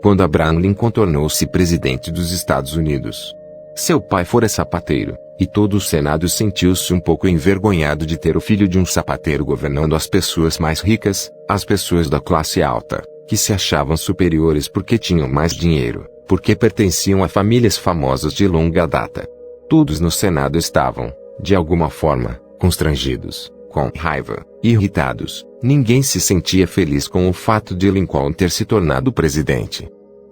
quando Abraham Lincoln tornou-se presidente dos Estados Unidos. Seu pai fora sapateiro, e todo o Senado sentiu-se um pouco envergonhado de ter o filho de um sapateiro governando as pessoas mais ricas, as pessoas da classe alta, que se achavam superiores porque tinham mais dinheiro, porque pertenciam a famílias famosas de longa data. Todos no Senado estavam, de alguma forma, constrangidos, com raiva, irritados. Ninguém se sentia feliz com o fato de Lincoln ter se tornado presidente.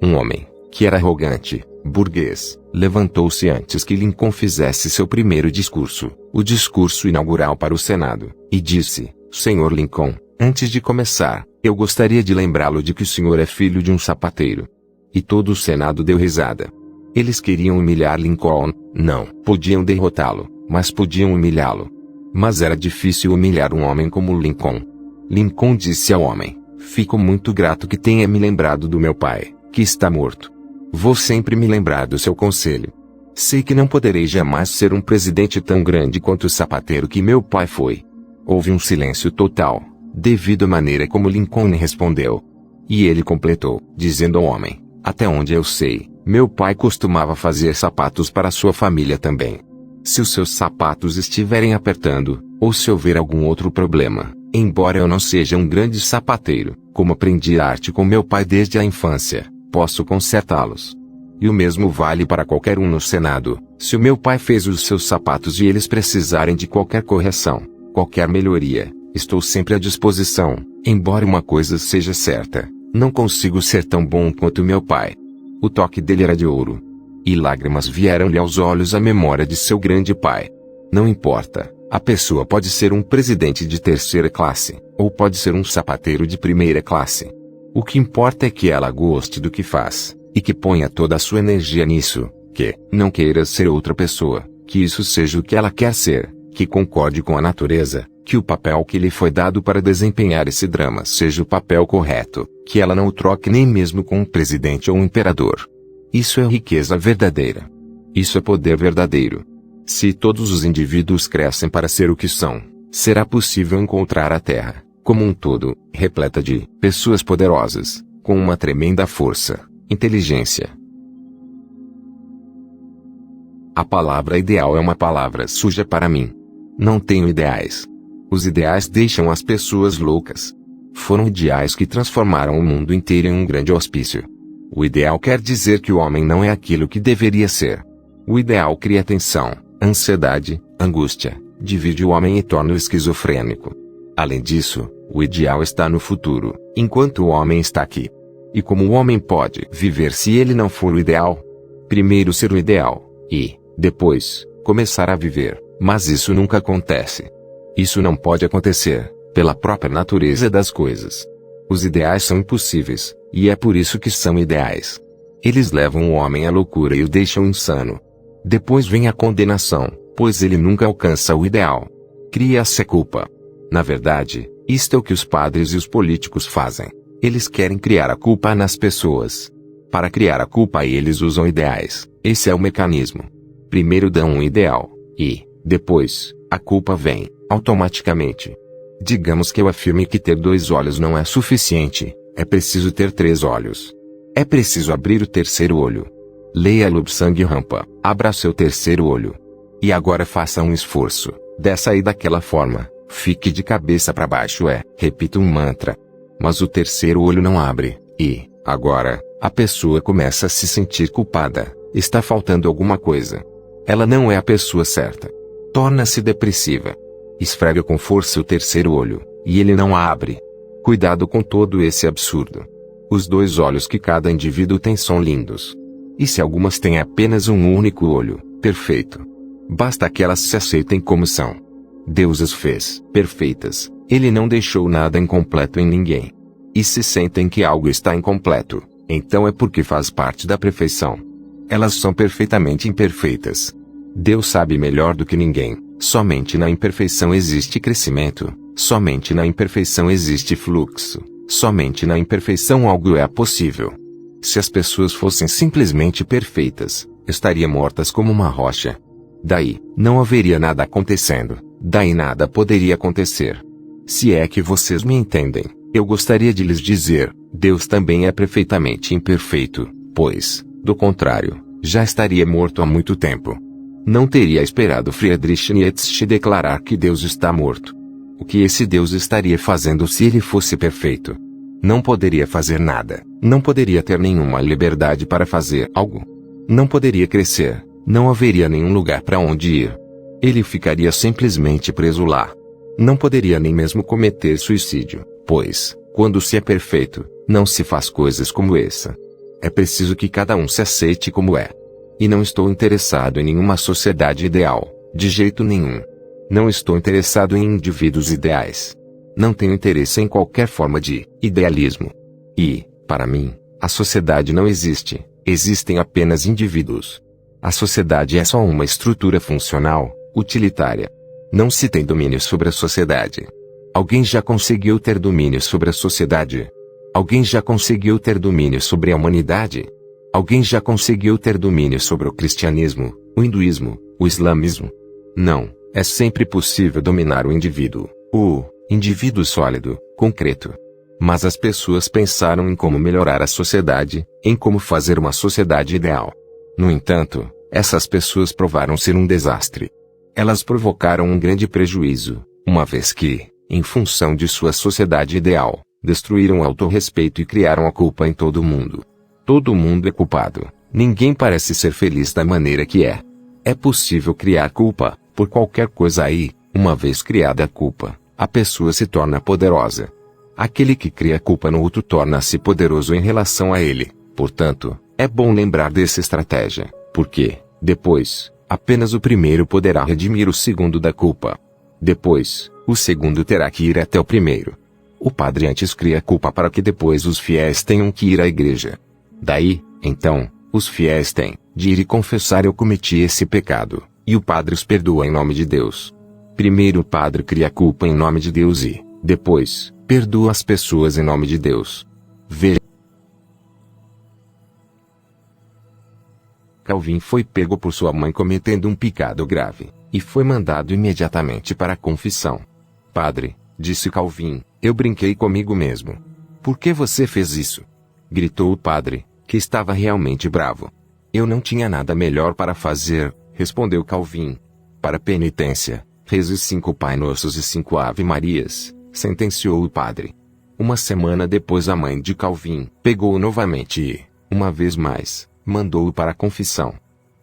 Um homem, que era arrogante, burguês, levantou-se antes que Lincoln fizesse seu primeiro discurso, o discurso inaugural para o Senado, e disse: Senhor Lincoln, antes de começar, eu gostaria de lembrá-lo de que o senhor é filho de um sapateiro. E todo o Senado deu risada. Eles queriam humilhar Lincoln, não podiam derrotá-lo, mas podiam humilhá-lo. Mas era difícil humilhar um homem como Lincoln. Lincoln disse ao homem: Fico muito grato que tenha me lembrado do meu pai, que está morto. Vou sempre me lembrar do seu conselho. Sei que não poderei jamais ser um presidente tão grande quanto o sapateiro que meu pai foi. Houve um silêncio total, devido à maneira como Lincoln respondeu. E ele completou, dizendo ao homem: Até onde eu sei, meu pai costumava fazer sapatos para sua família também. Se os seus sapatos estiverem apertando, ou se houver algum outro problema, embora eu não seja um grande sapateiro, como aprendi arte com meu pai desde a infância, posso consertá-los. E o mesmo vale para qualquer um no Senado. Se o meu pai fez os seus sapatos e eles precisarem de qualquer correção, qualquer melhoria, estou sempre à disposição. Embora uma coisa seja certa, não consigo ser tão bom quanto meu pai. O toque dele era de ouro. E lágrimas vieram-lhe aos olhos à memória de seu grande pai. Não importa, a pessoa pode ser um presidente de terceira classe, ou pode ser um sapateiro de primeira classe. O que importa é que ela goste do que faz, e que ponha toda a sua energia nisso, que não queira ser outra pessoa, que isso seja o que ela quer ser, que concorde com a natureza, que o papel que lhe foi dado para desempenhar esse drama seja o papel correto, que ela não o troque nem mesmo com um presidente ou um imperador. Isso é riqueza verdadeira. Isso é poder verdadeiro. Se todos os indivíduos crescem para ser o que são, será possível encontrar a Terra, como um todo, repleta de pessoas poderosas, com uma tremenda força, inteligência. A palavra ideal é uma palavra suja para mim. Não tenho ideais. Os ideais deixam as pessoas loucas. Foram ideais que transformaram o mundo inteiro em um grande hospício. O ideal quer dizer que o homem não é aquilo que deveria ser. O ideal cria tensão, ansiedade, angústia, divide o homem e torna-o esquizofrênico. Além disso, o ideal está no futuro, enquanto o homem está aqui. E como o homem pode viver se ele não for o ideal? Primeiro ser o ideal, e, depois, começar a viver, mas isso nunca acontece. Isso não pode acontecer, pela própria natureza das coisas. Os ideais são impossíveis, e é por isso que são ideais. Eles levam o homem à loucura e o deixam insano. Depois vem a condenação, pois ele nunca alcança o ideal. Cria-se a culpa. Na verdade, isto é o que os padres e os políticos fazem. Eles querem criar a culpa nas pessoas. Para criar a culpa eles usam ideais. Esse é o mecanismo. Primeiro dão um ideal, e, depois, a culpa vem, automaticamente. Digamos que eu afirme que ter 2 olhos não é suficiente, é preciso ter 3 olhos. É preciso abrir o terceiro olho. Leia Lobsang Rampa, abra seu terceiro olho. E agora faça um esforço, dessa e daquela forma, fique de cabeça para baixo repita um mantra. Mas o terceiro olho não abre, e, agora, a pessoa começa a se sentir culpada, está faltando alguma coisa. Ela não é a pessoa certa. Torna-se depressiva. Esfrega com força o terceiro olho, e ele não abre. Cuidado com todo esse absurdo. Os 2 olhos que cada indivíduo tem são lindos. E se algumas têm apenas um único olho, perfeito. Basta que elas se aceitem como são. Deus as fez perfeitas, Ele não deixou nada incompleto em ninguém. E se sentem que algo está incompleto, então é porque faz parte da perfeição. Elas são perfeitamente imperfeitas. Deus sabe melhor do que ninguém. Somente na imperfeição existe crescimento, somente na imperfeição existe fluxo, somente na imperfeição algo é possível. Se as pessoas fossem simplesmente perfeitas, estariam mortas como uma rocha. Daí, não haveria nada acontecendo, daí nada poderia acontecer. Se é que vocês me entendem, Eu gostaria de lhes dizer, Deus também é perfeitamente imperfeito, pois, do contrário, já estaria morto há muito tempo. Não teria esperado Friedrich Nietzsche declarar que Deus está morto. O que esse Deus estaria fazendo se ele fosse perfeito? Não poderia fazer nada, não poderia ter nenhuma liberdade para fazer algo. Não poderia crescer, não haveria nenhum lugar para onde ir. Ele ficaria simplesmente preso lá. Não poderia nem mesmo cometer suicídio, pois, quando se é perfeito, não se faz coisas como essa. É preciso que cada um se aceite como é. E não estou interessado em nenhuma sociedade ideal, de jeito nenhum. Não estou interessado em indivíduos ideais. Não tenho interesse em qualquer forma de idealismo. E, para mim, a sociedade não existe, existem apenas indivíduos. A sociedade é só uma estrutura funcional, utilitária. Não se tem domínio sobre a sociedade. Alguém já conseguiu ter domínio sobre a sociedade? Alguém já conseguiu ter domínio sobre a humanidade? Alguém já conseguiu ter domínio sobre o cristianismo, o hinduísmo, o islamismo? Não, é sempre possível dominar o indivíduo sólido, concreto. Mas as pessoas pensaram em como melhorar a sociedade, em como fazer uma sociedade ideal. No entanto, essas pessoas provaram ser um desastre. Elas provocaram um grande prejuízo, uma vez que, em função de sua sociedade ideal, destruíram o autorrespeito e criaram a culpa em todo mundo. Todo mundo é culpado, ninguém parece ser feliz da maneira que é. É possível criar culpa, por qualquer coisa aí, uma vez criada a culpa, a pessoa se torna poderosa. Aquele que cria culpa no outro torna-se poderoso em relação a ele. Portanto, é bom lembrar dessa estratégia, porque, depois, apenas o primeiro poderá redimir o segundo da culpa. Depois, o segundo terá que ir até o primeiro. O padre antes cria culpa para que depois os fiéis tenham que ir à igreja. Daí, então, os fiéis têm de ir e confessar: eu cometi esse pecado, e o padre os perdoa em nome de Deus. Primeiro o padre cria a culpa em nome de Deus e, depois, perdoa as pessoas em nome de Deus. Veja. Calvin foi pego por sua mãe cometendo um pecado grave, e foi mandado imediatamente para a confissão. Padre, disse Calvin, eu brinquei comigo mesmo. Por que você fez isso? Gritou o padre, que estava realmente bravo. Eu não tinha nada melhor para fazer, respondeu Calvin. Para penitência, reze 5 Pai Nossos e 5 Ave Marias, sentenciou o padre. Uma semana depois a mãe de Calvin pegou-o novamente e, uma vez mais, mandou-o para a confissão.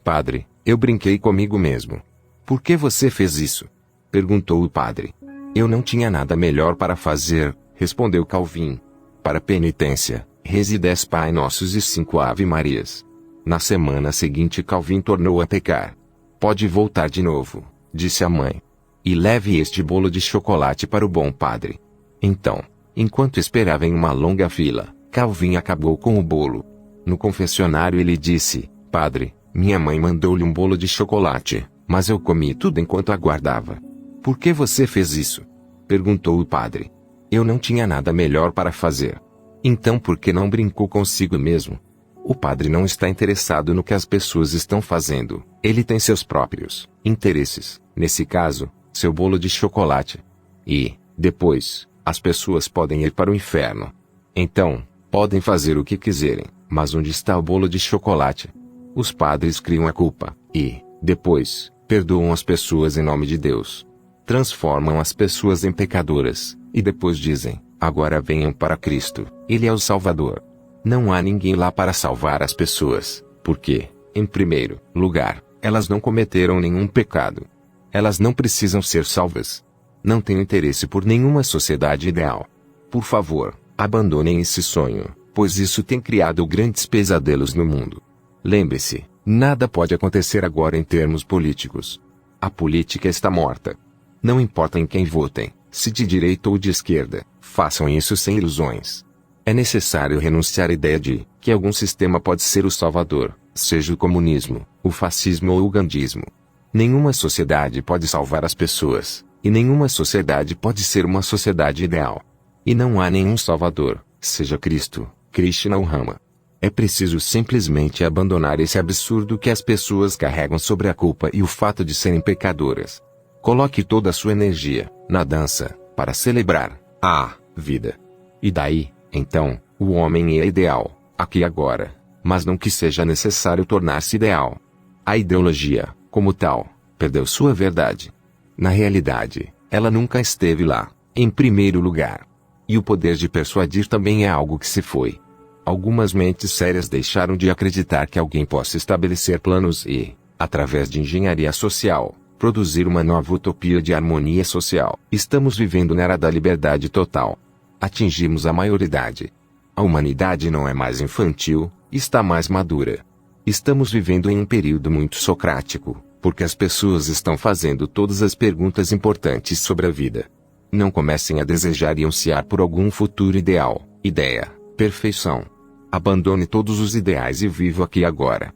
Padre, eu brinquei comigo mesmo. Por que você fez isso? Perguntou o padre. Eu não tinha nada melhor para fazer, respondeu Calvin. Para penitência, reze 10 Pai Nossos e 5 Ave Marias. Na semana seguinte Calvin tornou a pecar. Pode voltar de novo, disse a mãe. E leve este bolo de chocolate para o bom padre. Então, enquanto esperava em uma longa fila, Calvin acabou com o bolo. No confessionário ele disse: Padre, minha mãe mandou-lhe um bolo de chocolate, mas eu comi tudo enquanto aguardava. Por que você fez isso? Perguntou o padre. Eu não tinha nada melhor para fazer. Então por que não brincou consigo mesmo? O padre não está interessado no que as pessoas estão fazendo, ele tem seus próprios interesses, nesse caso, seu bolo de chocolate. E, depois, as pessoas podem ir para o inferno. Então, podem fazer o que quiserem, mas onde está o bolo de chocolate? Os padres criam a culpa, e, depois, perdoam as pessoas em nome de Deus. Transformam as pessoas em pecadoras, e depois dizem: agora venham para Cristo, Ele é o Salvador. Não há ninguém lá para salvar as pessoas, porque, em primeiro lugar, elas não cometeram nenhum pecado. Elas não precisam ser salvas. Não tenho interesse por nenhuma sociedade ideal. Por favor, abandonem esse sonho, pois isso tem criado grandes pesadelos no mundo. Lembre-se, nada pode acontecer agora em termos políticos. A política está morta. Não importa em quem votem, se de direita ou de esquerda, façam isso sem ilusões. É necessário renunciar à ideia de que algum sistema pode ser o salvador, seja o comunismo, o fascismo ou o gandhismo. Nenhuma sociedade pode salvar as pessoas, e nenhuma sociedade pode ser uma sociedade ideal. E não há nenhum salvador, seja Cristo, Krishna ou Rama. É preciso simplesmente abandonar esse absurdo que as pessoas carregam sobre a culpa e o fato de serem pecadoras. Coloque toda a sua energia na dança, para celebrar a vida. E daí, então, o homem é ideal, aqui e agora, mas não que seja necessário tornar-se ideal. A ideologia, como tal, perdeu sua verdade. Na realidade, ela nunca esteve lá, em primeiro lugar. E o poder de persuadir também é algo que se foi. Algumas mentes sérias deixaram de acreditar que alguém possa estabelecer planos e, através de engenharia social, produzir uma nova utopia de harmonia social. Estamos vivendo na era da liberdade total. Atingimos a maioridade. A humanidade não é mais infantil, está mais madura. Estamos vivendo em um período muito socrático, porque as pessoas estão fazendo todas as perguntas importantes sobre a vida. Não comecem a desejar e ansiar por algum futuro ideal, ideia, perfeição. Abandone todos os ideais e viva aqui agora.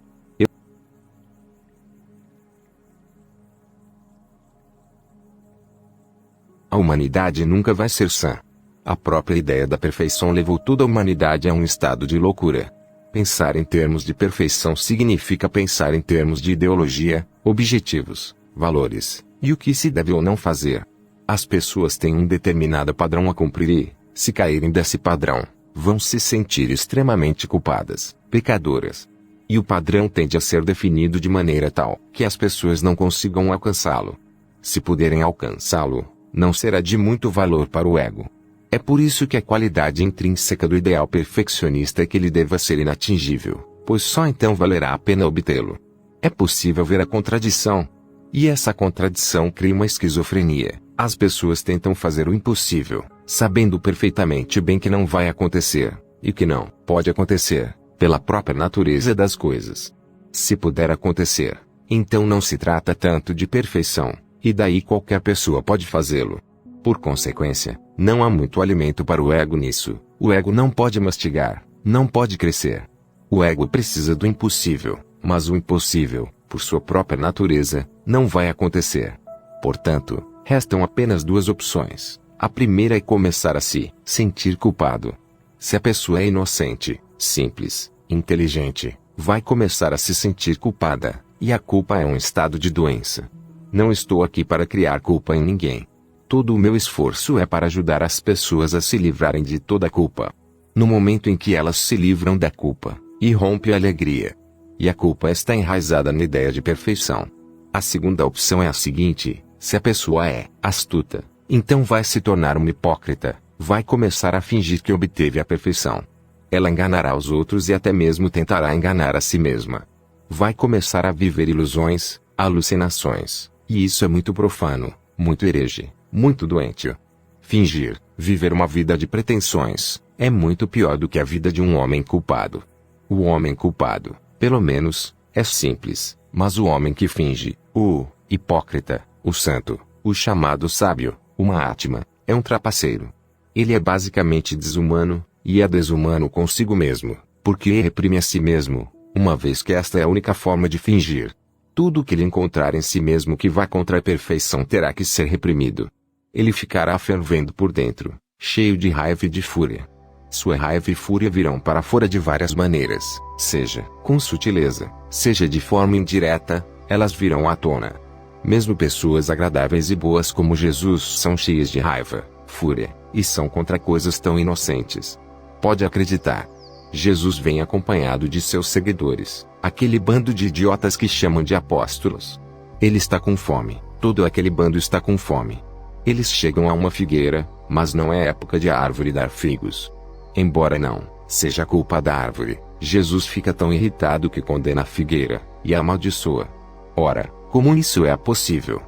A humanidade nunca vai ser sã. A própria ideia da perfeição levou toda a humanidade a um estado de loucura. Pensar em termos de perfeição significa pensar em termos de ideologia, objetivos, valores, e o que se deve ou não fazer. As pessoas têm um determinado padrão a cumprir e, se caírem desse padrão, vão se sentir extremamente culpadas, pecadoras. E o padrão tende a ser definido de maneira tal que as pessoas não consigam alcançá-lo. Se puderem alcançá-lo, não será de muito valor para o ego. É por isso que a qualidade intrínseca do ideal perfeccionista é que ele deva ser inatingível, pois só então valerá a pena obtê-lo. É possível ver a contradição. E essa contradição cria uma esquizofrenia. As pessoas tentam fazer o impossível, sabendo perfeitamente bem que não vai acontecer, e que não pode acontecer, pela própria natureza das coisas. Se puder acontecer, então não se trata tanto de perfeição, e daí qualquer pessoa pode fazê-lo. Por consequência, não há muito alimento para o ego nisso. O ego não pode mastigar, não pode crescer. O ego precisa do impossível, mas o impossível, por sua própria natureza, não vai acontecer. Portanto, restam apenas duas opções. A primeira é começar a se sentir culpado. Se a pessoa é inocente, simples, inteligente, vai começar a se sentir culpada, e a culpa é um estado de doença. Não estou aqui para criar culpa em ninguém. Todo o meu esforço é para ajudar as pessoas a se livrarem de toda a culpa. No momento em que elas se livram da culpa, irrompe a alegria. E a culpa está enraizada na ideia de perfeição. A segunda opção é a seguinte: se a pessoa é astuta, então vai se tornar uma hipócrita, vai começar a fingir que obteve a perfeição. Ela enganará os outros e até mesmo tentará enganar a si mesma. Vai começar a viver ilusões, alucinações, e isso é muito profano, muito herege, muito doentio. Fingir, viver uma vida de pretensões, é muito pior do que a vida de um homem culpado. O homem culpado, pelo menos, é simples, mas o homem que finge, o hipócrita, o santo, o chamado sábio, o Mahatma, é um trapaceiro. Ele é basicamente desumano, e é desumano consigo mesmo, porque reprime a si mesmo, uma vez que esta é a única forma de fingir. Tudo que ele encontrar em si mesmo que vá contra a perfeição terá que ser reprimido. Ele ficará fervendo por dentro, cheio de raiva e de fúria. Sua raiva e fúria virão para fora de várias maneiras, seja com sutileza, seja de forma indireta, elas virão à tona. Mesmo pessoas agradáveis e boas como Jesus são cheias de raiva, fúria, e são contra coisas tão inocentes. Pode acreditar. Jesus vem acompanhado de seus seguidores, aquele bando de idiotas que chamam de apóstolos. Ele está com fome, todo aquele bando está com fome. Eles chegam a uma figueira, mas não é época de a árvore dar figos. Embora não seja a culpa da árvore, Jesus fica tão irritado que condena a figueira, e a amaldiçoa. Ora, como isso é possível?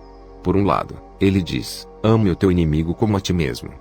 Por um lado, ele diz, ame o teu inimigo como a ti mesmo.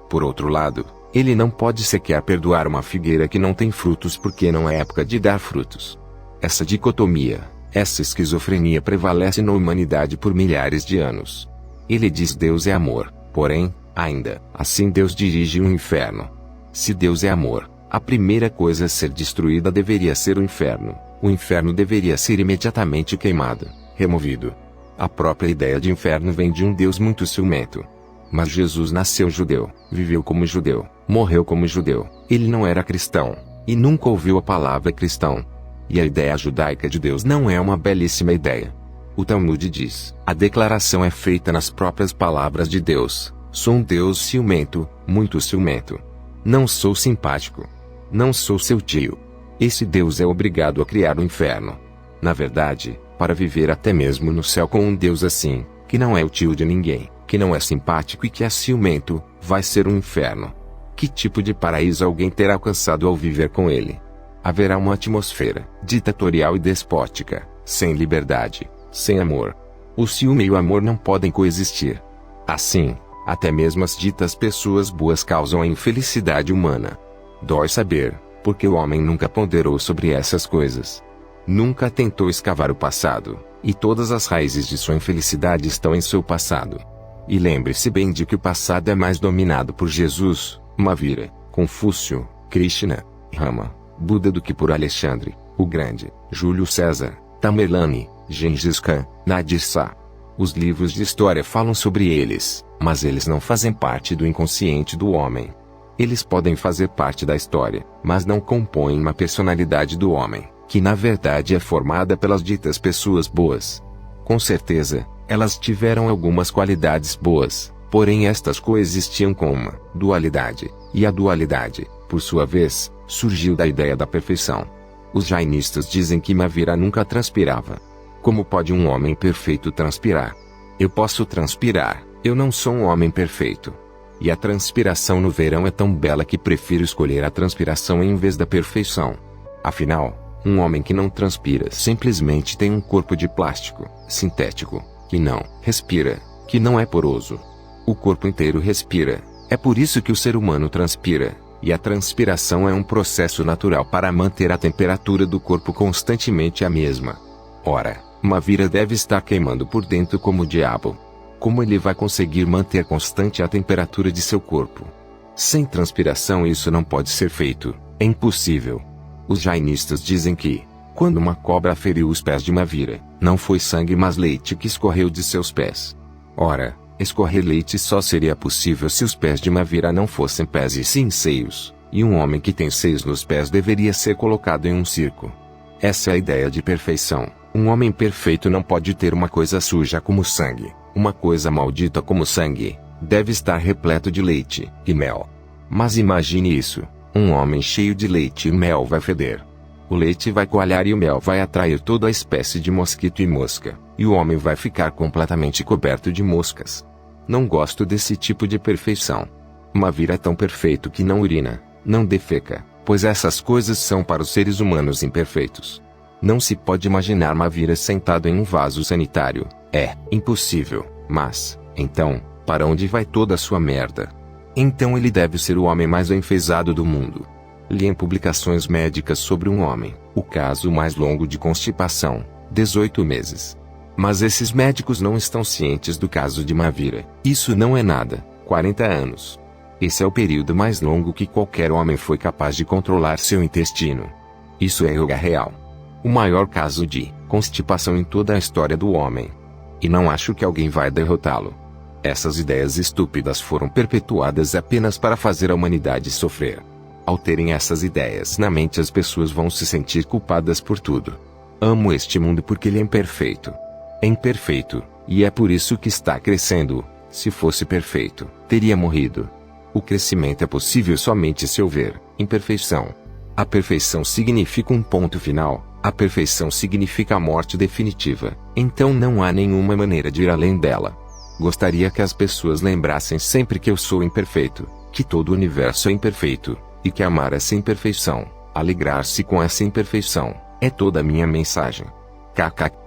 Por outro lado, ele não pode sequer perdoar uma figueira que não tem frutos porque não é época de dar frutos. Essa dicotomia, essa esquizofrenia prevalece na humanidade por milhares de anos. Ele diz Deus é amor, porém, ainda assim Deus dirige o inferno. Se Deus é amor, a primeira coisa a ser destruída deveria ser o inferno. O inferno deveria ser imediatamente queimado, removido. A própria ideia de inferno vem de um Deus muito ciumento. Mas Jesus nasceu judeu, viveu como judeu, morreu como judeu. Ele não era cristão, e nunca ouviu a palavra cristão. E a ideia judaica de Deus não é uma belíssima ideia. O Talmud diz, a declaração é feita nas próprias palavras de Deus, sou um Deus ciumento, muito ciumento. Não sou simpático. Não sou seu tio. Esse Deus é obrigado a criar o inferno. Na verdade, para viver até mesmo no céu com um Deus assim, que não é o tio de ninguém, que não é simpático e que é ciumento, vai ser um inferno. Que tipo de paraíso alguém terá alcançado ao viver com ele? Haverá uma atmosfera ditatorial e despótica, sem liberdade, sem amor. O ciúme e o amor não podem coexistir. Assim, até mesmo as ditas pessoas boas causam a infelicidade humana. Dói saber, porque o homem nunca ponderou sobre essas coisas. Nunca tentou escavar o passado, e todas as raízes de sua infelicidade estão em seu passado. E lembre-se bem de que o passado é mais dominado por Jesus, Mahavira, Confúcio, Krishna, Rama, Buda do que por Alexandre, o Grande, Júlio César, Tamerlane, Gengis Khan, Nadir Shah. Os livros de história falam sobre eles, mas eles não fazem parte do inconsciente do homem. Eles podem fazer parte da história, mas não compõem uma personalidade do homem, que na verdade é formada pelas ditas pessoas boas. Com certeza, elas tiveram algumas qualidades boas, porém estas coexistiam com uma dualidade, e a dualidade, por sua vez, surgiu da ideia da perfeição. Os jainistas dizem que Mahavira nunca transpirava. Como pode um homem perfeito transpirar? Eu posso transpirar, eu não sou um homem perfeito. E a transpiração no verão é tão bela que prefiro escolher a transpiração em vez da perfeição. Afinal, um homem que não transpira simplesmente tem um corpo de plástico, sintético, que não respira, que não é poroso. O corpo inteiro respira, é por isso que o ser humano transpira, e a transpiração é um processo natural para manter a temperatura do corpo constantemente a mesma. Ora, Mahavira deve estar queimando por dentro como o diabo. Como ele vai conseguir manter constante a temperatura de seu corpo? Sem transpiração isso não pode ser feito, é impossível. Os jainistas dizem que, quando uma cobra feriu os pés de Mahavira, não foi sangue mas leite que escorreu de seus pés. Ora, escorrer leite só seria possível se os pés de Mahavira não fossem pés e sim seios, e um homem que tem seios nos pés deveria ser colocado em um circo. Essa é a ideia de perfeição. Um homem perfeito não pode ter uma coisa suja como sangue, uma coisa maldita como sangue, deve estar repleto de leite e mel. Mas imagine isso, um homem cheio de leite e mel vai feder. O leite vai coalhar e o mel vai atrair toda a espécie de mosquito e mosca, e o homem vai ficar completamente coberto de moscas. Não gosto desse tipo de perfeição. Mahavira é tão perfeito que não urina, não defeca, pois essas coisas são para os seres humanos imperfeitos. Não se pode imaginar Mahavira sentado em um vaso sanitário, é impossível, mas, então, para onde vai toda a sua merda? Então ele deve ser o homem mais enfesado do mundo. Li em publicações médicas sobre um homem, o caso mais longo de constipação, 18 meses. Mas esses médicos não estão cientes do caso de Mahavira. Isso não é nada, 40 anos. Esse é o período mais longo que qualquer homem foi capaz de controlar seu intestino. Isso é yoga real. O maior caso de constipação em toda a história do homem. E não acho que alguém vai derrotá-lo. Essas ideias estúpidas foram perpetuadas apenas para fazer a humanidade sofrer. Ao terem essas ideias na mente as pessoas vão se sentir culpadas por tudo. Amo este mundo porque ele é imperfeito. É imperfeito, e é por isso que está crescendo. Se fosse perfeito, teria morrido. O crescimento é possível somente se houver imperfeição. A perfeição significa um ponto final, a perfeição significa a morte definitiva, então não há nenhuma maneira de ir além dela. Gostaria que as pessoas lembrassem sempre que eu sou imperfeito, que todo o universo é imperfeito, e que amar essa imperfeição, alegrar-se com essa imperfeição, é toda a minha mensagem. KK